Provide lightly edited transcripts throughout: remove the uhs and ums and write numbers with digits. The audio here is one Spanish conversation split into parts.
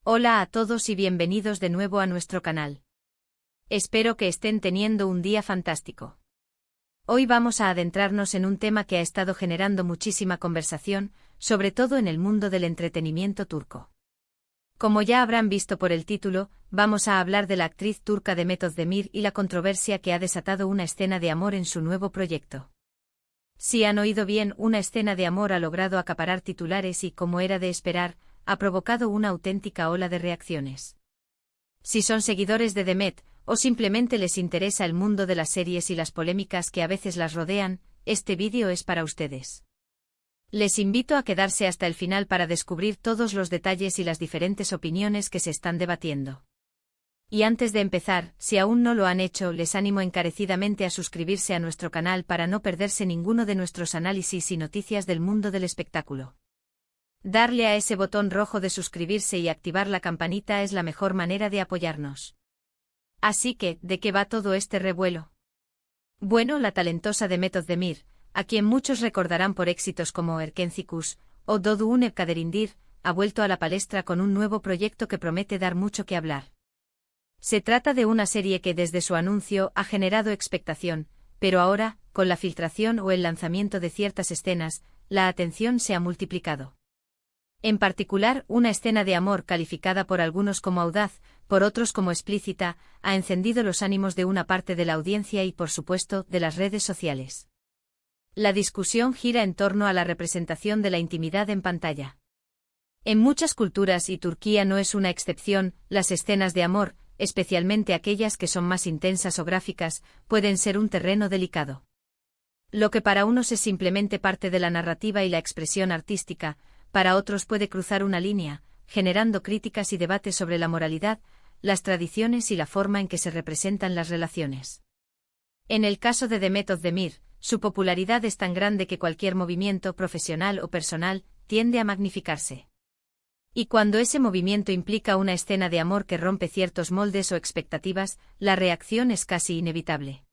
Hola a todos y bienvenidos de nuevo a nuestro canal. Espero que estén teniendo un día fantástico. Hoy vamos a adentrarnos en un tema que ha estado generando muchísima conversación, sobre todo en el mundo del entretenimiento turco. Como ya habrán visto por el título, vamos a hablar de la actriz turca Demet Özdemir y la controversia que ha desatado una escena de amor en su nuevo proyecto. Si han oído bien, una escena de amor ha logrado acaparar titulares y, como era de esperar, ha provocado una auténtica ola de reacciones. Si son seguidores de Demet, o simplemente les interesa el mundo de las series y las polémicas que a veces las rodean, este vídeo es para ustedes. Les invito a quedarse hasta el final para descubrir todos los detalles y las diferentes opiniones que se están debatiendo. Y antes de empezar, si aún no lo han hecho, les animo encarecidamente a suscribirse a nuestro canal para no perderse ninguno de nuestros análisis y noticias del mundo del espectáculo. Darle a ese botón rojo de suscribirse y activar la campanita es la mejor manera de apoyarnos. Así que, ¿de qué va todo este revuelo? Bueno, la talentosa Demet Özdemir, a quien muchos recordarán por éxitos como Erkenci Kuş o Doğduğun Kaderindir, ha vuelto a la palestra con un nuevo proyecto que promete dar mucho que hablar. Se trata de una serie que desde su anuncio ha generado expectación, pero ahora, con la filtración o el lanzamiento de ciertas escenas, la atención se ha multiplicado. En particular, una escena de amor calificada por algunos como audaz, por otros como explícita, ha encendido los ánimos de una parte de la audiencia y, por supuesto, de las redes sociales. La discusión gira en torno a la representación de la intimidad en pantalla. En muchas culturas, y Turquía no es una excepción, las escenas de amor, especialmente aquellas que son más intensas o gráficas, pueden ser un terreno delicado. Lo que para unos es simplemente parte de la narrativa y la expresión artística, para otros puede cruzar una línea, generando críticas y debates sobre la moralidad, las tradiciones y la forma en que se representan las relaciones. En el caso de Demet Özdemir, su popularidad es tan grande que cualquier movimiento profesional o personal tiende a magnificarse. Y cuando ese movimiento implica una escena de amor que rompe ciertos moldes o expectativas, la reacción es casi inevitable.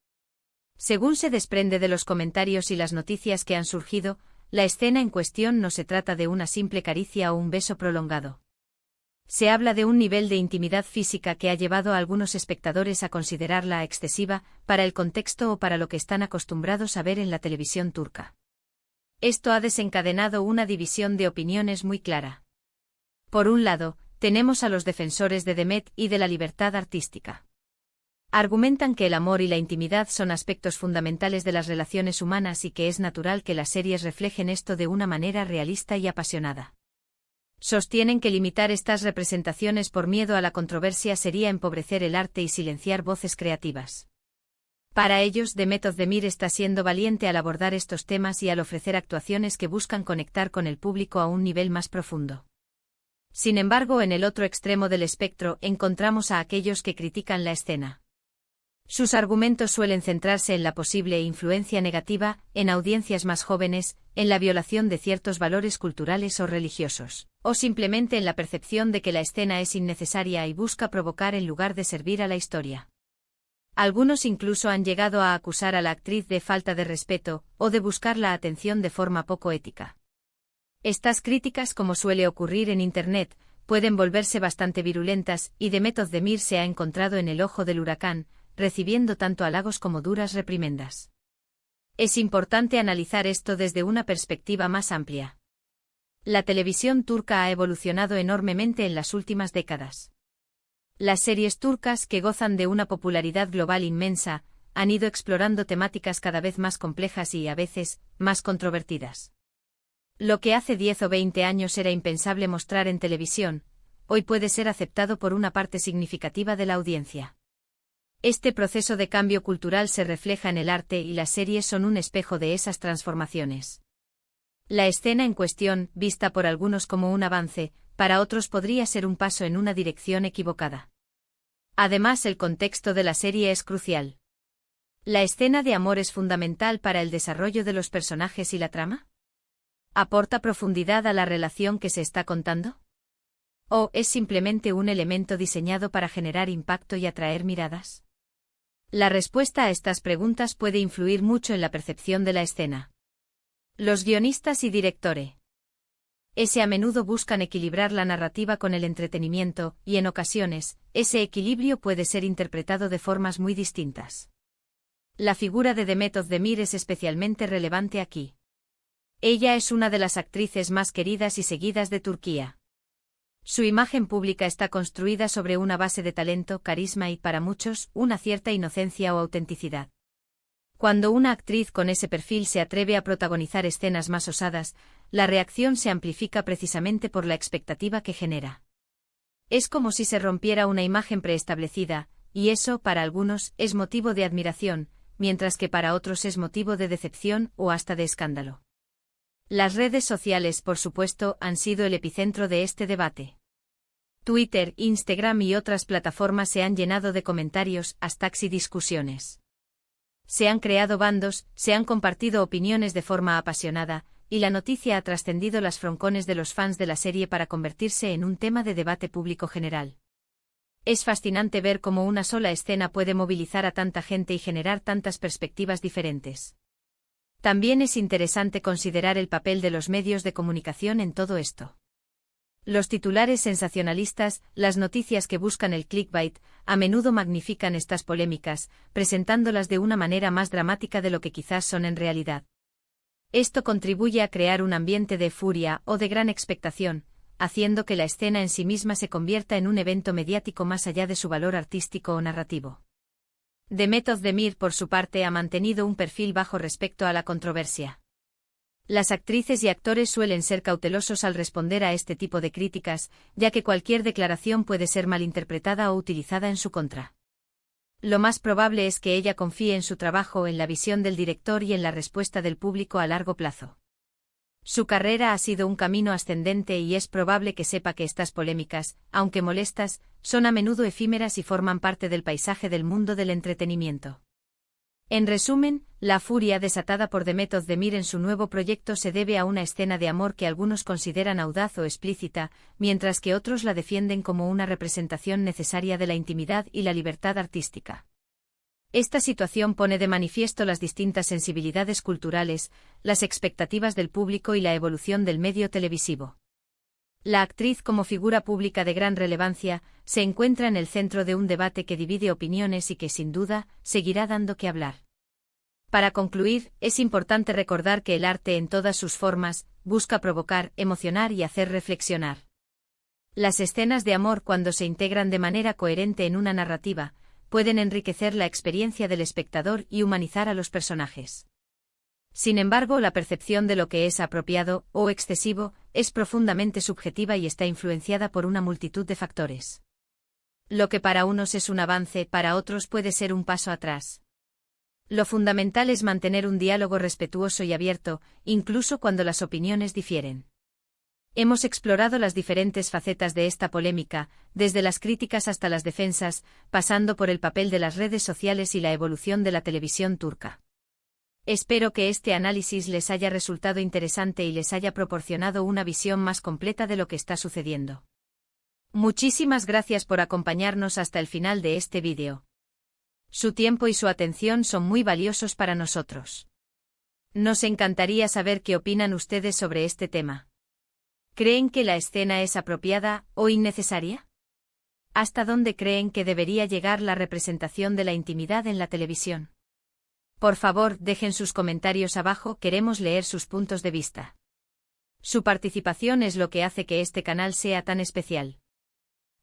Según se desprende de los comentarios y las noticias que han surgido, la escena en cuestión no se trata de una simple caricia o un beso prolongado. Se habla de un nivel de intimidad física que ha llevado a algunos espectadores a considerarla excesiva, para el contexto o para lo que están acostumbrados a ver en la televisión turca. Esto ha desencadenado una división de opiniones muy clara. Por un lado, tenemos a los defensores de Demet y de la libertad artística. Argumentan que el amor y la intimidad son aspectos fundamentales de las relaciones humanas y que es natural que las series reflejen esto de una manera realista y apasionada. Sostienen que limitar estas representaciones por miedo a la controversia sería empobrecer el arte y silenciar voces creativas. Para ellos, Demet Özdemir está siendo valiente al abordar estos temas y al ofrecer actuaciones que buscan conectar con el público a un nivel más profundo. Sin embargo, en el otro extremo del espectro encontramos a aquellos que critican la escena. Sus argumentos suelen centrarse en la posible influencia negativa, en audiencias más jóvenes, en la violación de ciertos valores culturales o religiosos, o simplemente en la percepción de que la escena es innecesaria y busca provocar en lugar de servir a la historia. Algunos incluso han llegado a acusar a la actriz de falta de respeto, o de buscar la atención de forma poco ética. Estas críticas, como suele ocurrir en Internet, pueden volverse bastante virulentas, y Demet Özdemir se ha encontrado en el ojo del huracán, recibiendo tanto halagos como duras reprimendas. Es importante analizar esto desde una perspectiva más amplia. La televisión turca ha evolucionado enormemente en las últimas décadas. Las series turcas, que gozan de una popularidad global inmensa, han ido explorando temáticas cada vez más complejas y, a veces, más controvertidas. Lo que hace 10 o 20 años era impensable mostrar en televisión, hoy puede ser aceptado por una parte significativa de la audiencia. Este proceso de cambio cultural se refleja en el arte y las series son un espejo de esas transformaciones. La escena en cuestión, vista por algunos como un avance, para otros podría ser un paso en una dirección equivocada. Además, el contexto de la serie es crucial. ¿La escena de amor es fundamental para el desarrollo de los personajes y la trama? ¿Aporta profundidad a la relación que se está contando? ¿O es simplemente un elemento diseñado para generar impacto y atraer miradas? La respuesta a estas preguntas puede influir mucho en la percepción de la escena. Los guionistas y directores. A menudo buscan equilibrar la narrativa con el entretenimiento, y en ocasiones, ese equilibrio puede ser interpretado de formas muy distintas. La figura de Demet Özdemir es especialmente relevante aquí. Ella es una de las actrices más queridas y seguidas de Turquía. Su imagen pública está construida sobre una base de talento, carisma y, para muchos, una cierta inocencia o autenticidad. Cuando una actriz con ese perfil se atreve a protagonizar escenas más osadas, la reacción se amplifica precisamente por la expectativa que genera. Es como si se rompiera una imagen preestablecida, y eso, para algunos, es motivo de admiración, mientras que para otros es motivo de decepción o hasta de escándalo. Las redes sociales, por supuesto, han sido el epicentro de este debate. Twitter, Instagram y otras plataformas se han llenado de comentarios, hashtags y discusiones. Se han creado bandos, se han compartido opiniones de forma apasionada, y la noticia ha trascendido las froncones de los fans de la serie para convertirse en un tema de debate público general. Es fascinante ver cómo una sola escena puede movilizar a tanta gente y generar tantas perspectivas diferentes. También es interesante considerar el papel de los medios de comunicación en todo esto. Los titulares sensacionalistas, las noticias que buscan el clickbait, a menudo magnifican estas polémicas, presentándolas de una manera más dramática de lo que quizás son en realidad. Esto contribuye a crear un ambiente de furia o de gran expectación, haciendo que la escena en sí misma se convierta en un evento mediático más allá de su valor artístico o narrativo. Demet Özdemir, por su parte, ha mantenido un perfil bajo respecto a la controversia. Las actrices y actores suelen ser cautelosos al responder a este tipo de críticas, ya que cualquier declaración puede ser malinterpretada o utilizada en su contra. Lo más probable es que ella confíe en su trabajo, en la visión del director y en la respuesta del público a largo plazo. Su carrera ha sido un camino ascendente y es probable que sepa que estas polémicas, aunque molestas, son a menudo efímeras y forman parte del paisaje del mundo del entretenimiento. En resumen, la furia desatada por Demet Özdemir en su nuevo proyecto se debe a una escena de amor que algunos consideran audaz o explícita, mientras que otros la defienden como una representación necesaria de la intimidad y la libertad artística. Esta situación pone de manifiesto las distintas sensibilidades culturales, las expectativas del público y la evolución del medio televisivo. La actriz, como figura pública de gran relevancia, se encuentra en el centro de un debate que divide opiniones y que, sin duda, seguirá dando que hablar. Para concluir, es importante recordar que el arte en todas sus formas busca provocar, emocionar y hacer reflexionar. Las escenas de amor, cuando se integran de manera coherente en una narrativa, pueden enriquecer la experiencia del espectador y humanizar a los personajes. Sin embargo, la percepción de lo que es apropiado o excesivo es profundamente subjetiva y está influenciada por una multitud de factores. Lo que para unos es un avance, para otros puede ser un paso atrás. Lo fundamental es mantener un diálogo respetuoso y abierto, incluso cuando las opiniones difieren. Hemos explorado las diferentes facetas de esta polémica, desde las críticas hasta las defensas, pasando por el papel de las redes sociales y la evolución de la televisión turca. Espero que este análisis les haya resultado interesante y les haya proporcionado una visión más completa de lo que está sucediendo. Muchísimas gracias por acompañarnos hasta el final de este vídeo. Su tiempo y su atención son muy valiosos para nosotros. Nos encantaría saber qué opinan ustedes sobre este tema. ¿Creen que la escena es apropiada o innecesaria? ¿Hasta dónde creen que debería llegar la representación de la intimidad en la televisión? Por favor, dejen sus comentarios abajo, queremos leer sus puntos de vista. Su participación es lo que hace que este canal sea tan especial.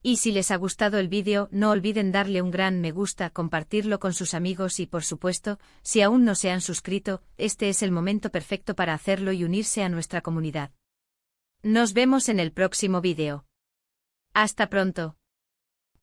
Y si les ha gustado el vídeo, no olviden darle un gran me gusta, compartirlo con sus amigos y, por supuesto, si aún no se han suscrito, este es el momento perfecto para hacerlo y unirse a nuestra comunidad. Nos vemos en el próximo vídeo. Hasta pronto.